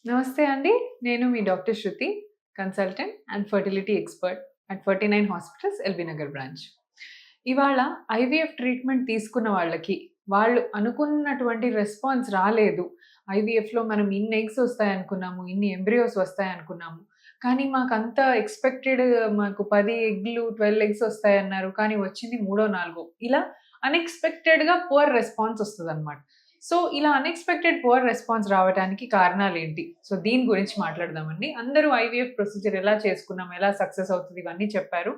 నమస్తే అండి. నేను మీ doctor Shruti, consultant and fertility expert at 49 hospitals LB Nagar branch. ఇవాళ ఐవీఎఫ్ ట్రీట్మెంట్ తీసుకున్న వాళ్ళకి, వాళ్ళు అనుకున్నటువంటి రెస్పాన్స్ రాలేదు. ఐవీఎఫ్‌లో మనం ఇన్ని ఎగ్స్ వస్తాయనుకున్నాము, ఇన్ని ఎంబ్రియోస్ వస్తాయనుకున్నాము. కానీ మాకంత ఎక్స్‌పెక్టెడ్ మాకు 10 ఎగ్‌లు, 12 ఎగ్స్ వస్తాయన్నారు. కానీ వచ్చింది మూడో, నాలుగో ఇలా అన్‌ఎక్స్‌పెక్టెడ్‌గా పువర్ రెస్పాన్స్ వస్తదనమాట. సో, ఇలా అన్‌ఎక్స్‌పెక్టెడ్ పువర్ రెస్పాన్స్ రావటానికి కారణాలేంటి? సో, దీని గురించి మాట్లాడదామండి. అందరూ ఐవీఎఫ్ ప్రొసీజర్ ఎలా చేసుకున్నాం, ఎలా సక్సెస్ అవుతది ఇవన్నీ చెప్పారు.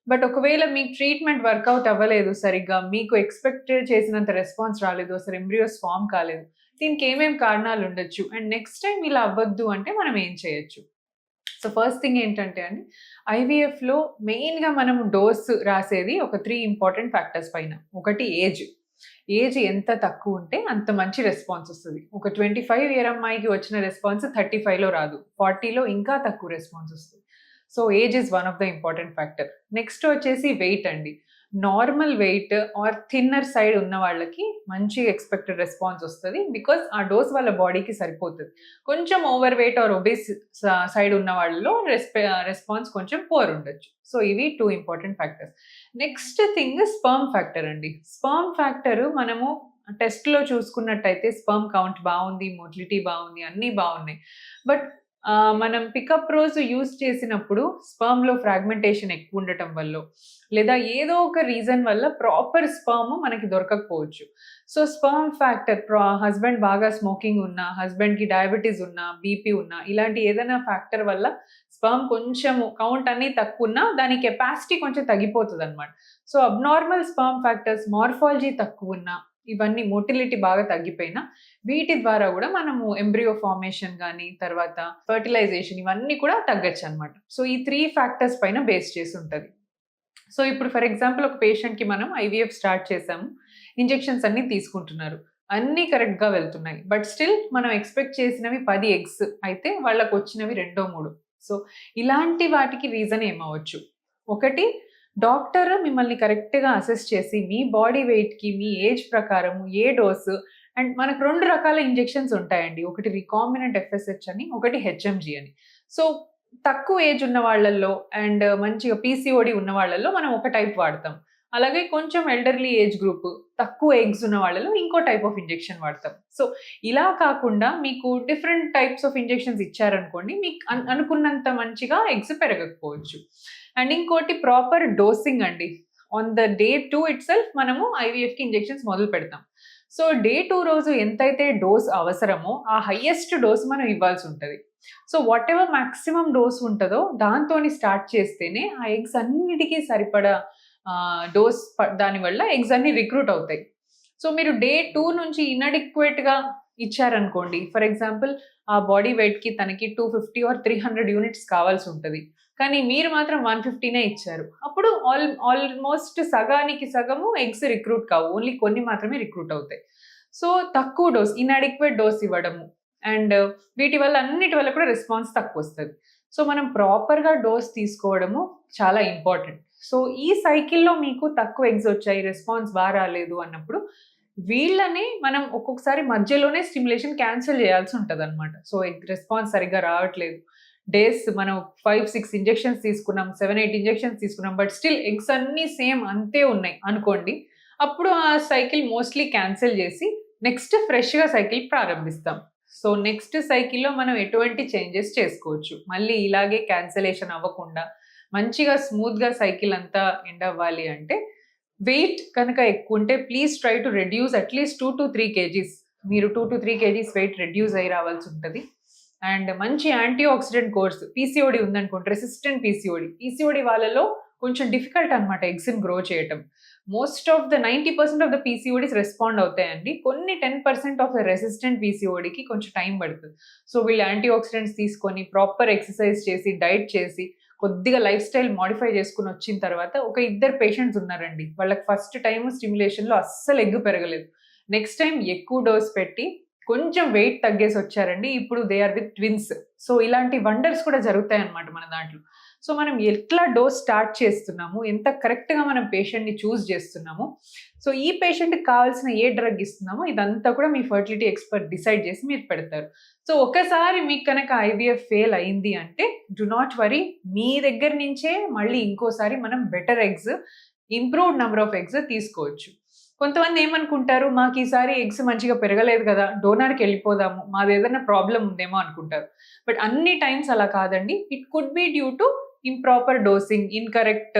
బట్ ఒకవేళ మీకు ట్రీట్మెంట్ వర్కౌట్ అవ్వలేదు సరిగ్గా, మీకు ఎక్స్‌పెక్టెడ్ చేసినంత రెస్పాన్స్ రాలేదు, అసలు ఎంబ్రియోస్ ఫార్మ్ కాలేదు. దీనికి ఏమేం కారణాలుండొచ్చు? అండ్ నెక్స్ట్ టైమ్ ఇలా అవ్వద్దు అంటే మనం ఏం చేయొచ్చు? సో, ఫస్ట్ థింగ్ ఏంటంటే అండి, ఐవీఎఫ్‌లో మెయిన్‌గా మనం డోస్ రాసేది ఒక 3 ఇంపార్టెంట్ ఫ్యాక్టర్స్ పైన. ఒకటి ఏజ్. ఏజ్ ఎంత తక్కువుంటే అంత మంచి రెస్పాన్స్ ఒస్తది. ఒక 25 ఇయర్ అమ్మాయికి వచ్చిన రెస్పాన్స్ 35లో రాదు. 40లో ఇంకా తక్కువ రెస్పాన్స్ ఒస్తది. So, age is one of the important factor. Next వచ్చేసి వెయిట్ అండి. Normal weight or thinner side ఉన్న వాళ్ళకి మంచి ఎక్స్‌పెక్టెడ్ రెస్పాన్స్ ఒస్తది. బికాజ్ ఆ డోస్ వాళ్ళ బాడీకి సరిపోతది. కొంచెం over weight or obese side ఉన్న వాళ్ళలో రెస్పాన్స్ కొంచెం పూర్ ఉండొచ్చు. సో, ఇవి 2 important factors. Next thing sperm factor అండి. స్పెర్మ్ ఫ్యాక్టర్ మనము టెస్ట్‌లో చూసుకున్నట్టయితే స్పెర్మ్ కౌంట్ బావుంది, మొటిలిటీ బావుంది, అన్నీ బావున్నాయి. బట్ మనం పికప్ రోజు యూజ్ చేసినప్పుడు స్పెర్మ్‌లో ఫ్రాగ్మెంటేషన్ ఎక్కువుండటం వల్లో, లేదా ఏదో ఒక రీజన్ వల్ల ప్రాపర్ స్పెర్మ్ మనకి దొరకకపోవచ్చు. సో, స్పెర్మ్ ఫ్యాక్టర్ హస్బెండ్ బాగా స్మోకింగ్ ఉన్నా, హస్బెండ్‌కి డయాబెటిస్ ఉన్నా, బీపీ ఉన్నా, ఇలాంటి ఏదైనా ఫ్యాక్టర్ వల్ల స్పెర్మ్ కొంచెము కౌంట్ అన్నీ తక్కువున్నా దాని కెపాసిటీ కొంచెం తగ్గిపోతదనమాట. So, abnormal sperm factors, morphology తక్కువున్నా, ఇవన్నీ మోటిలిటీ బాగా తగ్గిపోయినా, వీటి ద్వారా గూడా మనము ఎంబ్రియో ఫార్మేషన్ గాని, తర్వాత ఫెర్టిలైజేషన్ ఇవన్నీ కూడా తగ్గొచ్చనమాట. సో, ఈ 3 ఫ్యాక్టర్స్ పైన బేస్ చేసుంటది. సో, ఇప్పుడు ఫర్ ఎగ్జాంపుల్ ఒక పేషెంట్‌కి మనం ఐవీఎఫ్ స్టార్ట్ చేసాము. ఇంజెక్షన్స్ అన్నీ తీసుకుంటున్నారు. అన్నీ కరెక్ట్‌గా వెళ్తున్నాయి. బట్ స్టిల్ మనం ఎక్స్‌పెక్ట్ చేసినవి 10 ఎగ్స్ అయితే వాళ్ళకొచ్చినవి రెండో, మూడో. సో, ఇలాంటి వాటికి రీజన్ ఏమవ్వచ్చు? ఒకటి, డాక్టర్ మిమ్మల్ని కరెక్ట్‌గా అసెస్ చేసి మీ బాడీ వెయిట్‌కి, మీ ఏజ్ ప్రకారము ఏ డోస్ అండ్ మనకు 2 రకాల ఇంజెక్షన్స్ ఉంటాయండి. ఒకటి రికాంబినెంట్ ఎఫ్ఎస్‌హెచ్ అని, ఒకటి హెచ్ఎంజీ అని. సో, తక్కువ ఏజ్ ఉన్న వాళ్ళల్లో అండ్ మంచిగా పీసీఓడీ ఉన్న వాళ్ళల్లో మనం ఒక టైప్ వాడతాం. అలాగే కొంచెం ఎల్డర్లీ ఏజ్ గ్రూప్, తక్కువ ఎగ్స్ ఉన్న వాళ్ళలో ఇంకో టైప్ ఆఫ్ ఇంజెక్షన్ వాడతాం. సో, ఇలా కాకుండా మీకు డిఫరెంట్ టైప్స్ ఆఫ్ ఇంజెక్షన్స్ ఇచ్చారనుకోండి, మీకు అనుకున్నంత మంచిగా ఎగ్స్ పెరగకపోవచ్చు. అండ్ ఇంకోటి ప్రాపర్ డోసింగ్ అండి. ఆన్ ద డే 2 ఇట్‌సెల్ఫ్ మనము ఐవీఎఫ్‌కి ఇంజెక్షన్స్ మొదలు పెడతాం. సో, డే 2 రోజు ఎంతైతే డోస్ అవసరమో, ఆ హైయెస్ట్ డోస్ మనం ఇవ్వాల్సుంటది. సో, వాటెవర్ మాక్సిమం డోస్ ఉంటదో దాంతోని స్టార్ట్ చేస్తేనే ఆ ఎగ్స్ అన్నిటికి సరిపడా డోస్ దానివల్ల ఎగ్స్ అన్నీ రిక్రూట్ అవుతాయి. సో, మీరు డే 2 నుంచి ఇన్‌అడిక్వేట్‌గా ఇచ్చారనుకోండి. ఫర్ ఎగ్జాంపుల్ ఆ బాడీ వెయిట్‌కి తనకి 250 ఆర్ 300 యూనిట్స్ కావాల్సుంటది. కానీ మీరు మాత్రం 150నే ఇచ్చారు. అప్పుడు ఆల్‌మోస్ట్ సగానికి సగము ఎగ్స్ రిక్రూట్ కావు. ఓన్లీ కొన్ని మాత్రమే రిక్రూట్ అవుతాయి. సో, తక్కువ డోస్, ఇన్‌అడిక్వేట్ డోస్ ఇవ్వడము అండ్ వీటి వల్ల అన్నిటి వల్ల కూడా రెస్పాన్స్ తక్కువొస్తది. సో, మనం ప్రాపర్‌గా డోస్ తీసుకోవడము చాలా ఇంపార్టెంట్. సో, ఈ సైకిల్‌లో మీకు తక్కువ ఎగ్స్ వచ్చాయి, రెస్పాన్స్ రాలేదు అన్నప్పుడు, వీళ్ళని మనం ఒక్కొక్కసారి మధ్యలోనే స్టిమ్యులేషన్ క్యాన్సెల్ చేయాల్సి ఉంటదనమాట. సో, ఎగ్ రెస్పాన్స్ సరిగ్గా రావట్లేదు. డేస్ మనం 5, 6 ఇంజెక్షన్స్ తీసుకున్నాం, 7, 8 ఇంజెక్షన్స్ తీసుకున్నాం. బట్ స్టిల్ ఎగ్స్ అన్నీ సేమ్ అంతే ఉన్నాయి అనుకోండి. అప్పుడు ఆ సైకిల్ మోస్ట్‌లీ క్యాన్సెల్ చేసి నెక్స్ట్ ఫ్రెష్‌గా సైకిల్ ప్రారంభిస్తాం. సో, నెక్స్ట్ సైకిల్‌లో మనం ఎటువంటి చేంజెస్ చేసుకోవచ్చు. మళ్ళీ ఇలాగే క్యాన్సెలేషన్ అవ్వకుండా మంచిగా స్మూత్‌గా సైకిల్ అంతా ఎండ్ అవ్వాలి అంటే, వెయిట్ కనుక ఎక్కువుంటే please try to reduce at least 2-3 kgs. మీరు 2-3 కేజీస్ వెయిట్ రెడ్యూస్ అయ్యి రావాల్సుంటది. అండ్ మంచి యాంటీ ఆక్సిడెంట్ కోర్స్ పీసీఓడీ ఉందనుకోండి, రెసిస్టెంట్ పీసీఓడీ. పీసీఓడీ వాళ్ళలో కొంచెం డిఫికల్ట్ అనమాట ఎగ్స్‌ని గ్రో చేయటం. Most of the 90% of the PCODs respond అవుతాయండి. కొన్ని 10% ఆఫ్ ద రెసిస్టెంట్ పీసీఓడీకి కొంచెం టైం పడతది. సో, వీళ్ళు యాంటీ ఆక్సిడెంట్స్ తీసుకొని, ప్రాపర్ ఎక్సర్‌సైజ్ చేసి, డైట్ చేసి, కొద్దిగా లైఫ్ స్టైల్ మోడిఫై చేసుకొనొచ్చిన తర్వాత ఒక ఇద్దరు పేషెంట్స్ ఉన్నారండి. వాళ్ళకి ఫస్ట్ టైమ్ స్టిమ్యులేషన్‌లో అస్సలు ఎగ్ పెరగలేదు. నెక్స్ట్ టైమ్ ఎక్కువ డోస్ పెట్టి కొంచెం వెయిట్ తగ్గేసొచ్చారండి. ఇప్పుడు they are with twins. So, ఇలాంటి వండర్స్ కూడా జరుగుతాయన్నమాట మన దాంట్లో. సో, మనం ఎట్లా డోస్ స్టార్ట్ చేస్తున్నాము, ఎంత కరెక్ట్‌గా మనం పేషెంట్‌ని చూజ్ చేస్తున్నాము. సో ఈ పేషెంట్‌కి కావాల్సిన ఏ డ్రగ్ ఇస్తున్నామో ఇదంతా కూడా మీ ఫర్టిలిటీ ఎక్స్‌పర్ట్ డిసైడ్ చేసి మీరు పెడతారు. సో ఒక్కసారి మీకు కనుక ఐవీఎఫ్ ఫెయిల్ అయింది అంటే డు నాట్ వరీ, మీ దగ్గర నుంచే మళ్ళీ ఇంకోసారి మనం better eggs, improved number of eggs తీసుకోవచ్చు. కొంతమంది ఏమనుకుంటారు, మాకు ఈసారి ఎగ్స్ మంచిగా పెరగలేదు కదా, డోనార్‌కి వెళ్ళిపోదాము, మాదేదైనా ప్రాబ్లమ్ ఉందేమో అనుకుంటారు. బట్ అన్ని టైమ్స్ అలా కాదండి. It could be due to improper dosing, incorrect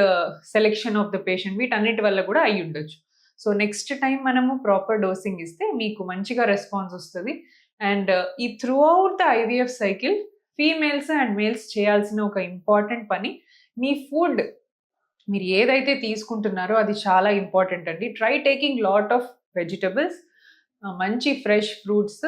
selection of the patient, వీటన్నిటి వల్ల కూడా అయ్యుండొచ్చు. సో నెక్స్ట్ టైం మనము ప్రాపర్ డోసింగ్ ఇస్తే మీకు మంచిగా రెస్పాన్స్ వస్తది. అండ్ ఈ through out the IVF cycle females and males చేయాల్సిన ఒక ఇంపార్టెంట్ పని, మీ ఫుడ్ మీరు ఏదైతే తీసుకుంటున్నారో అది చాలా ఇంపార్టెంట్ అండి. Try taking lot of vegetables, మంచి ఫ్రెష్ ఫ్రూట్స్,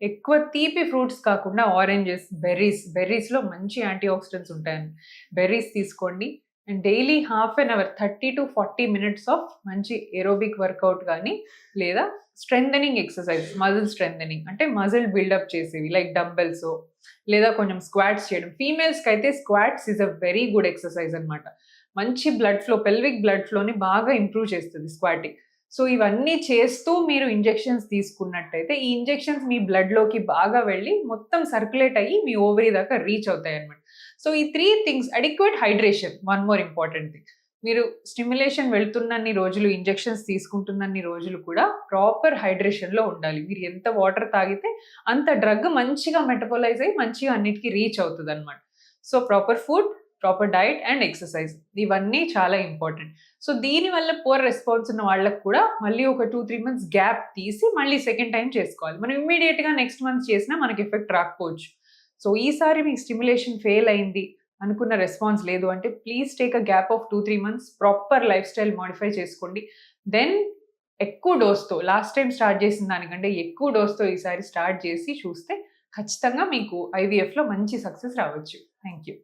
ఎక్కువ తీపి ఫ్రూట్స్ కాకుండా ఆరెంజెస్, బెర్రీస్‌లో మంచి యాంటీ ఆక్సిడెంట్స్ ఉంటాయండి. బెర్రీస్ తీసుకోండి. And daily half an hour 30-40 minutes of మంచి ఏరోబిక్ వర్కౌట్ గానీ, లేదా స్ట్రెంథెనింగ్ ఎక్సర్‌సైజ్, మజిల్ స్ట్రెంథెనింగ్ అంటే మజిల్ బిల్డప్ చేసేవి లైక్ డంబెల్సో, లేదా కొంచెం స్క్వాట్స్ చేయడం. ఫీమేల్స్‌కైతే squats is a very good exercise అనమాట. మంచి బ్లడ్ ఫ్లో, పెల్విక్ బ్లడ్ ఫ్లోని బాగా ఇంప్రూవ్ చేస్తుంది స్క్వాటింగ్. సో ఇవన్నీ చేస్తూ మీరు ఇంజెక్షన్స్ తీసుకున్నట్టయితే, ఈ ఇంజెక్షన్స్ మీ బ్లడ్‌లోకి బాగా వెళ్ళి మొత్తం సర్క్యులేట్ అయ్యి మీ ఓవరీ దాకా రీచ్ అవుతాయన్నమాట. సో ఈ 3 things, adequate hydration, one more important thing. మీరు స్టిమ్యులేషన్ వెళ్తున్నన్ని రోజులు, ఇంజెక్షన్స్ తీసుకుంటున్నన్ని రోజులు కూడా ప్రాపర్ హైడ్రేషన్‌లో ఉండాలి. మీరు ఎంత వాటర్ తాగితే అంత డ్రగ్ మంచిగా మెటబోలైజ్ అయ్యి మంచిగా అన్నిటికి రీచ్ అవుతదన్నమాట. So proper food, proper diet and exercise, ఇవన్నీ చాలా ఇంపార్టెంట్. సో దీనివల్ల పూర్ రెస్పాన్స్ ఉన్న వాళ్ళకి కూడా మళ్ళీ ఒక 2-3 మంత్స్ గ్యాప్ తీసి మళ్ళీ సెకండ్ టైం చేసుకోవాలి. మనం ఇమ్మీడియేట్‌గా నెక్స్ట్ మంత్ చేసినా మనకి ఎఫెక్ట్ రాకపోవచ్చు. సో ఈసారి మీకు స్టిమ్యులేషన్ ఫెయిల్ అయింది, అనుకున్న రెస్పాన్స్ లేదు అంటే please take a gap of 2-3 months, proper life style modify చేసుకోండి. దెన్ ఎక్కువ డోస్‌తో, లాస్ట్ టైం స్టార్ట్ చేసిన దానికంటే ఎక్కువ డోస్‌తో ఈసారి స్టార్ట్ చేసి చూస్తే ఖచ్చితంగా మీకు ఐవీఎఫ్‌లో మంచి సక్సెస్ రావచ్చు. Thank you.